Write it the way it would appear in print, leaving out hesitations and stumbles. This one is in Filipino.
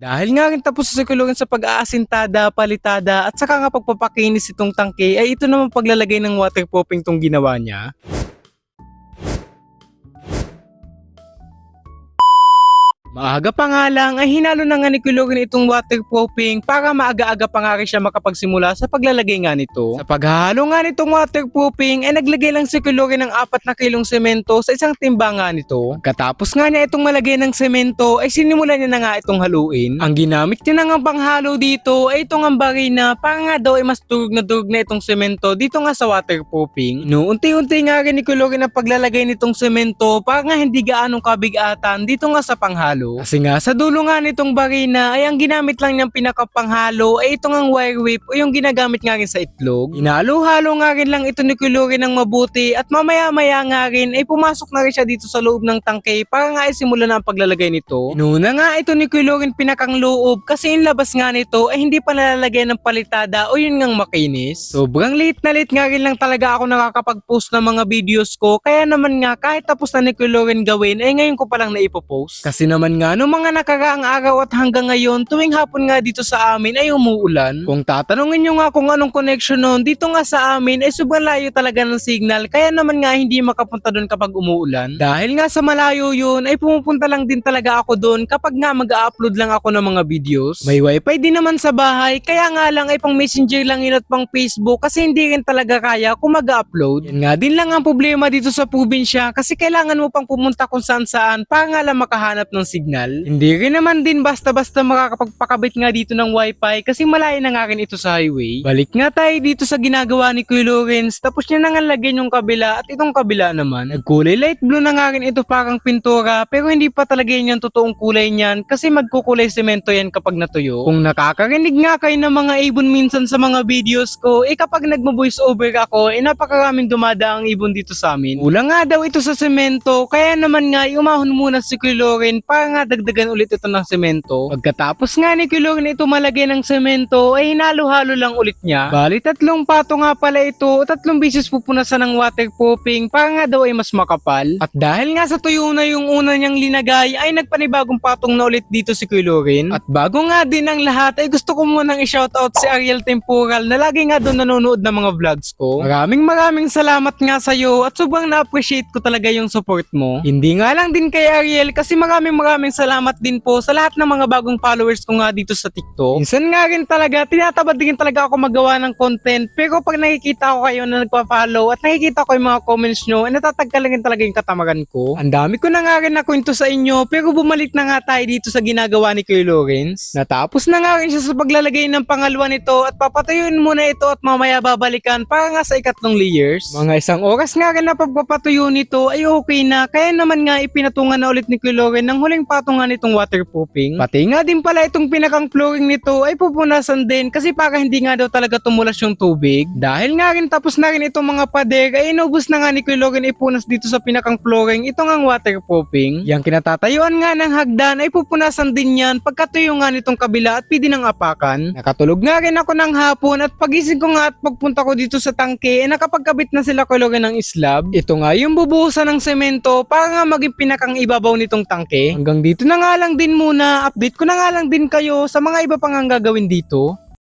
Dahil nga rin tapos sa sikulugan sa pag-aasintada, palitada at saka nga pagpapakinis itong tangke ay ito naman paglalagay ng waterproofing tong ginawa niya. Maaga pa nga lang ay hinalo na nga ni Kulorin itong waterproofing para maaga-aga pa nga rin siya makapagsimula sa paglalagay nga nito. Sa paghahalo nga nitong waterproofing ay naglagay lang si Kulorin ng 4 na kilong semento sa isang timba nga nito. Pagkatapos nga niya itong malagay ng semento ay sinimulan niya na nga itong haluin. Ang ginamit niya na nga panghalo dito ay itong ambarina para nga daw ay mas durug na itong semento dito nga sa waterproofing. Unti-unti nga rin ni Kulorin ang paglalagay nitong semento para nga hindi gaanong kabigatan dito nga sa panghalo. Kasi nga sa dulo nga nitong barina ay ang ginamit lang niyang pinakapanghalo ay itong ang wire whip o yung ginagamit nga rin sa itlog. Hinalo-halo nga rin lang ito ni Kulorin ng mabuti at mamaya-maya nga rin ay pumasok na rin siya dito sa loob ng tangke para nga ay simula na ang paglalagay nito. Inuna nga ito ni Kulorin pinakang loob kasi yung labas nga nito ay hindi pa nalalagyan ng palitada o yun ngang makinis. Sobrang late na late nga rin lang talaga ako nakakapag-post ng mga videos ko kaya naman nga kahit tapos na ni Kulorin gawin ay ngayon ko palang naipopost. Kasi naman nga no mga nakaraang araw at hanggang ngayon tuwing hapon nga dito sa amin ay umuulan. Kung tatanungin nyo nga kung anong connection nun dito nga sa amin ay sobrang layo talaga ng signal kaya naman nga hindi makapunta doon kapag umuulan. Dahil nga sa malayo yun ay pumupunta lang din talaga ako doon kapag nga mag-upload lang ako ng mga videos. May wifi din naman sa bahay kaya nga lang ay pang messenger lang yun at pang Facebook kasi hindi rin talaga kaya kung mag-upload. Yan nga din lang ang problema dito sa probinsya kasi kailangan mo pang pumunta kung saan saan para nga lang makahanap ng signal. Hindi rin naman din basta-basta makakapagpakabit nga dito ng wifi kasi malayo na nga rin ito sa highway. Balik nga tayo dito sa ginagawa ni Kuya Lawrence tapos niya na nga lagyan yung kabila at itong kabila naman. Nagkulay light blue na nga rin ito parang pintura pero hindi pa talaga yan yung totoong kulay niyan kasi magkukulay semento yan kapag natuyo. Kung nakakarinig nga kayo ng mga ibon minsan sa mga videos ko kapag nagmo-voice over ako napakaraming dumadaang ibon dito sa amin. Kulang nga daw ito sa semento kaya naman nga umahon muna si Kuya Lawrence para nga dagdagan ulit ito ng semento. Pagkatapos nga ni Kuya Lawrence ito malagay ng semento ay hinalo-halo lang ulit niya. Bali 3 pato nga pala ito, 3 beses pupunasan ng waterproofing para nga daw ay mas makapal. At dahil nga sa tuyo na yung una niyang linagay ay nagpanibagong patong na ulit dito si Kuya Lawrence. At bago nga din ang lahat ay gusto ko munang i-shoutout si Ariel Temporal na lagi nga doon nanonood ng mga vlogs ko. Maraming salamat nga sa'yo at sobrang na-appreciate ko talaga yung support mo. Hindi nga lang din kay Ariel kasi maraming salamat din po sa lahat ng mga bagong followers ko nga dito sa TikTok. Minsan nga rin talaga, tinatabad din talaga ako magawa ng content pero pag nakikita ko kayo na nagpa-follow at nakikita ko yung mga comments nyo, natatagkalagin talaga yung katamaran ko. Ang dami ko na nga rin nakwento sa inyo pero bumalik na nga tayo dito sa ginagawa ni Kuya Lawrence. Natapos na nga rin siya sa paglalagay ng pangalawa nito at papatuyuin muna ito at mamaya babalikan para nga sa ikatlong layers. Mga 1 oras nga rin na pagpapatuyo nito ay okay na kaya naman nga ipinatungan na ulit ni Kuya Lawrence ng huling patungan nitong waterproofing. Pati nga din pala itong pinakang flooring nito ay pupunasan din kasi para hindi nga daw talaga tumulas yung tubig. Dahil nga rin tapos na rin itong mga pader ay inubos na nga ni Kuya Lawrence ipunas dito sa pinakang flooring itong ang waterproofing. Yang kinatatayuan nga ng hagdan ay pupunasan din yan pagkatuyo nga nitong kabila at pwede ng apakan. Nakatulog nga rin ako ng hapon at pagising ko nga at pagpunta ko dito sa tangke ay nakapagkabit na sila Kuya Lawrence ng slab. Ito nga yung bubuhusan ng semento para nga maging pinakang ibabaw nitong tangke. Hanggang dito na nga lang din muna, update ko na nga lang din kayo sa mga iba pang gagawin dito.